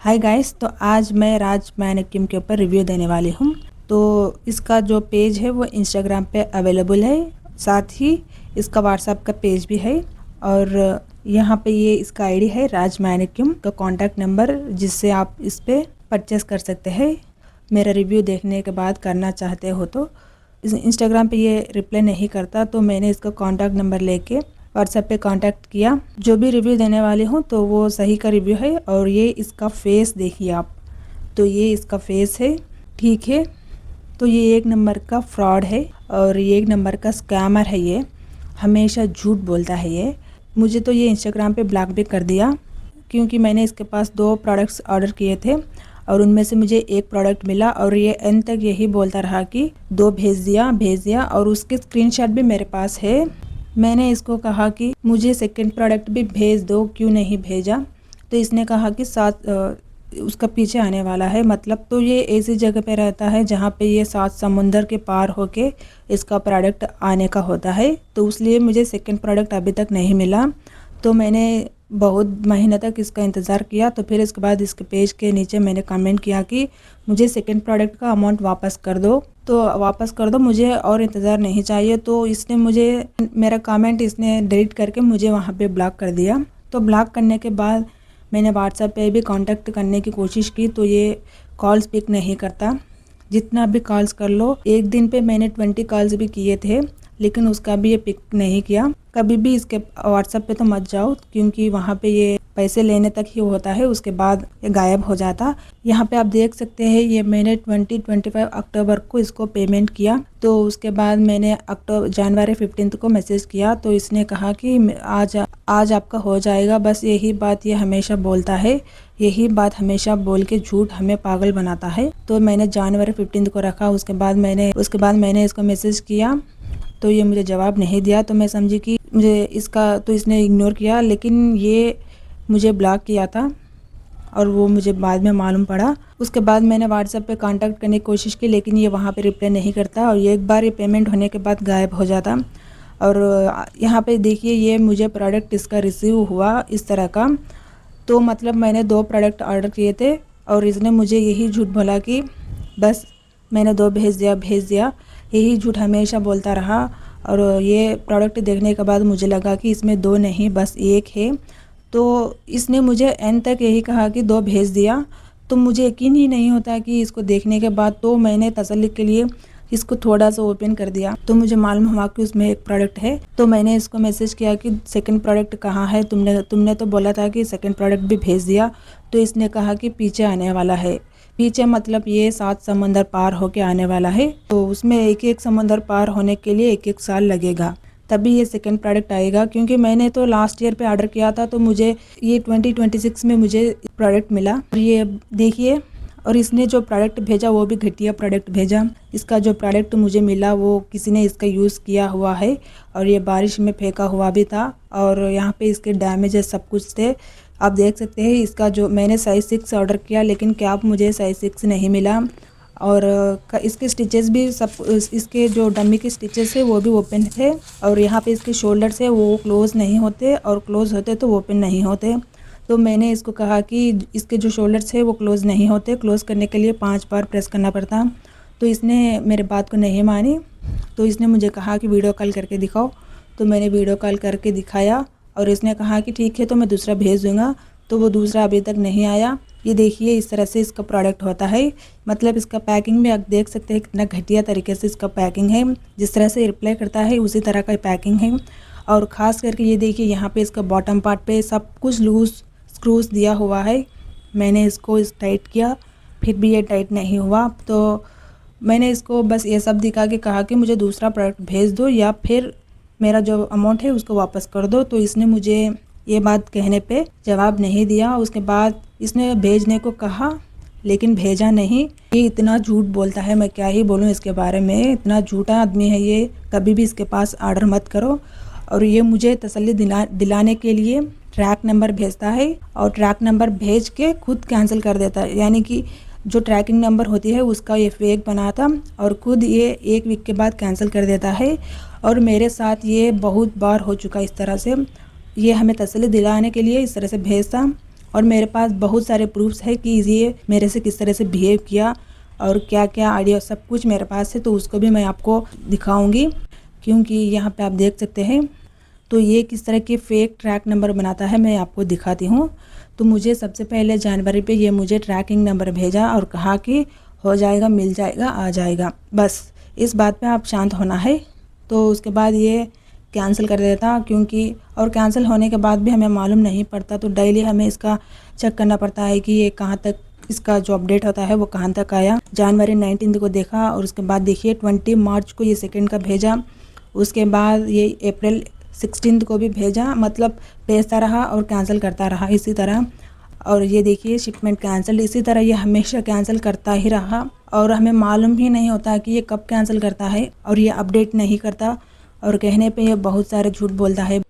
Hi guys, तो आज मैं राज मैनिक्यूम के ऊपर रिव्यू देने वाली हूँ। तो इसका जो पेज है वो इंस्टाग्राम पे अवेलेबल है, साथ ही इसका व्हाट्सएप का पेज भी है। और यहाँ पे ये इसका आईडी है राज मैनिक्यूम का कॉन्टैक्ट नंबर, जिससे आप इस पर परचेस कर सकते हैं। मेरा रिव्यू देखने के बाद करना चाहते हो तो इंस्टाग्राम पे ये रिप्लाई नहीं करता, तो मैंने इसका कॉन्टैक्ट नंबर लेके व्हाट्सएप पे कांटेक्ट किया। जो भी रिव्यू देने वाली हूँ तो वो सही का रिव्यू है। और ये इसका फेस देखिए आप, तो ये इसका फेस है, ठीक है। तो ये एक नंबर का फ्रॉड है और ये एक नंबर का स्कैमर है। ये हमेशा झूठ बोलता है। ये मुझे तो ये इंस्टाग्राम पे ब्लॉक भी कर दिया, क्योंकि मैंने इसके पास 2 प्रोडक्ट्स ऑर्डर किए थे और उनमें से मुझे एक प्रोडक्ट मिला और ये एंड तक यही बोलता रहा कि 2 भेज दिया। और उसके स्क्रीनशॉट भी मेरे पास है। मैंने इसको कहा कि मुझे सेकंड प्रोडक्ट भी भेज दो, क्यों नहीं भेजा। तो इसने कहा कि साथ उसका पीछे आने वाला है। मतलब तो ये ऐसी जगह पे रहता है जहाँ पे ये 7 समुंदर के पार होके इसका प्रोडक्ट आने का होता है। तो इसलिए मुझे सेकंड प्रोडक्ट अभी तक नहीं मिला। तो मैंने बहुत महीने तक इसका इंतज़ार किया। तो फिर इसके बाद इसके पेज के नीचे मैंने कमेंट किया कि मुझे सेकंड प्रोडक्ट का अमाउंट वापस कर दो। तो वापस कर दो, मुझे और इंतज़ार नहीं चाहिए। तो इसने मुझे मेरा कमेंट इसने डिलीट करके मुझे वहाँ पे ब्लॉक कर दिया। तो ब्लॉक करने के बाद मैंने व्हाट्सएप पे भी कांटेक्ट करने की कोशिश की, तो ये कॉल्स पिक नहीं करता। जितना भी कॉल्स कर लो, एक दिन पे मैंने 20 कॉल्स भी किए थे, लेकिन उसका भी ये पिक नहीं किया। कभी भी इसके व्हाट्सएप पे तो मत जाओ, क्योंकि वहाँ पे ये पैसे लेने तक ही होता है, उसके बाद ये गायब हो जाता। यहाँ पे आप देख सकते हैं, ये मैंने 25 अक्टूबर को इसको पेमेंट किया। तो उसके बाद मैंने जनवरी 15 को मैसेज किया, तो इसने कहा कि आज आपका हो जाएगा। बस यही बात ये हमेशा बोलता है, यही बात हमेशा बोल के झूठ हमें पागल बनाता है। तो मैंने जनवरी 15 को रखा। उसके बाद मैंने इसको मैसेज किया, तो ये मुझे जवाब नहीं दिया। तो मैं समझी कि मुझे इसका, तो इसने इग्नोर किया। लेकिन ये मुझे ब्लॉक किया था और वो मुझे बाद में मालूम पड़ा। उसके बाद मैंने व्हाट्सएप पे कांटेक्ट करने की कोशिश की, लेकिन ये वहाँ पे रिप्लाई नहीं करता और ये एक बार ये पेमेंट होने के बाद गायब हो जाता। और यहाँ पे देखिए, ये मुझे प्रोडक्ट इसका रिसीव हुआ इस तरह का। तो मतलब मैंने 2 प्रोडक्ट ऑर्डर किए थे और इसने मुझे यही झूठ बोला कि बस मैंने 2 भेज दिया। यही झूठ हमेशा बोलता रहा। और ये प्रोडक्ट देखने के बाद मुझे लगा कि इसमें 2 नहीं, बस 1 है। तो इसने मुझे एंड तक यही कहा कि 2 भेज दिया। तो मुझे यकीन ही नहीं होता कि इसको देखने के बाद, तो मैंने तसल्ली के लिए इसको थोड़ा सा ओपन कर दिया, तो मुझे मालूम हुआ कि उसमें एक प्रोडक्ट है। तो मैंने इसको मैसेज किया कि सेकंड प्रोडक्ट कहाँ है, तुमने तो बोला था कि सेकंड प्रोडक्ट भी भेज दिया। तो इसने कहा कि पीछे आने वाला है। पीछे मतलब ये 7 समंदर पार होके आने वाला है। तो उसमें एक समंदर पार होने के लिए 1 साल लगेगा, तभी ये सेकंड प्रोडक्ट आएगा। क्योंकि मैंने तो लास्ट ईयर पे ऑर्डर किया था, तो मुझे ये 2026 में मुझे प्रोडक्ट मिला। और ये देखिए, और इसने जो प्रोडक्ट भेजा वो भी घटिया प्रोडक्ट भेजा। इसका जो प्रोडक्ट मुझे मिला वो किसी ने इसका यूज़ किया हुआ है और ये बारिश में फेंका हुआ भी था। और यहाँ पे इसके डैमेजेस सब कुछ थे, आप देख सकते हैं। इसका जो मैंने साइज़ 6 ऑर्डर किया, लेकिन कैप मुझे साइज़ 6 नहीं मिला। और इसके स्टिचेस भी सब, इसके जो डमी के स्टिचेस है वो भी ओपन थे। और यहाँ पे इसके शोल्डर्स है वो क्लोज़ नहीं होते, और क्लोज़ होते तो ओपन नहीं होते। तो मैंने इसको कहा कि इसके जो शोल्डर्स है वो क्लोज़ नहीं होते, क्लोज़ करने के लिए 5 बार प्रेस करना पड़ता। तो इसने मेरे बात को नहीं मानी। तो इसने मुझे कहा कि वीडियो कॉल करके दिखाओ। तो मैंने वीडियो कॉल करके दिखाया और इसने कहा कि ठीक है, तो मैं दूसरा भेज दूँगा। तो वो दूसरा अभी तक नहीं आया। ये देखिए, इस तरह से इसका प्रोडक्ट होता है। मतलब इसका पैकिंग में आप देख सकते हैं कितना घटिया तरीके से इसका पैकिंग है। जिस तरह से रिप्लाई करता है उसी तरह का पैकिंग है। और ख़ास करके ये देखिए, यहाँ पे इसका बॉटम पार्ट पे सब कुछ लूज़ स्क्रूज दिया हुआ है। मैंने इसको टाइट किया, फिर भी ये टाइट नहीं हुआ। तो मैंने इसको बस ये सब दिखा के कहा कि मुझे दूसरा प्रोडक्ट भेज दो या फिर मेरा जो अमाउंट है उसको वापस कर दो। तो इसने मुझे ये बात कहने पे जवाब नहीं दिया। उसके बाद इसने भेजने को कहा, लेकिन भेजा नहीं। ये इतना झूठ बोलता है, मैं क्या ही बोलूँ इसके बारे में। इतना झूठा आदमी है ये, कभी भी इसके पास ऑर्डर मत करो। और ये मुझे तसल्ली दिलाने के लिए ट्रैक नंबर भेजता है और ट्रैक नंबर भेज के खुद कैंसिल कर देता है। यानी कि जो ट्रैकिंग नंबर होती है उसका ये फेक बनाता और खुद ये 1 वीक के बाद कैंसिल कर देता है। और मेरे साथ ये बहुत बार हो चुका इस तरह से। ये हमें तसल्ली दिलाने के लिए इस तरह से भेजता और मेरे पास बहुत सारे प्रूफ्स है कि ये मेरे से किस तरह से बिहेव किया और क्या क्या आइडिया सब कुछ मेरे पास है, तो उसको भी मैं आपको दिखाऊंगी। क्योंकि यहाँ पे आप देख सकते हैं तो ये किस तरह के फेक ट्रैक नंबर बनाता है मैं आपको दिखाती हूँ। तो मुझे सबसे पहले जनवरी पे ये मुझे ट्रैकिंग नंबर भेजा और कहा कि हो जाएगा, मिल जाएगा, आ जाएगा, बस इस बात पे आप शांत होना है। तो उसके बाद ये कैंसिल कर देता, क्योंकि और कैंसिल होने के बाद भी हमें मालूम नहीं पड़ता, तो डेली हमें इसका चेक करना पड़ता है कि ये कहाँ तक इसका जो अपडेट होता है वो कहाँ तक आया। जनवरी 19 को देखा और उसके बाद देखिए 20 मार्च को ये सेकंड का भेजा, उसके बाद ये अप्रैल 16 को भी भेजा, मतलब भेजता रहा और कैंसिल करता रहा इसी तरह। और ये देखिए शिपमेंट कैंसिल, इसी तरह ये हमेशा कैंसिल करता ही रहा और हमें मालूम ही नहीं होता कि ये कब कैंसिल करता है और ये अपडेट नहीं करता और कहने पे ये बहुत सारे झूठ बोलता है।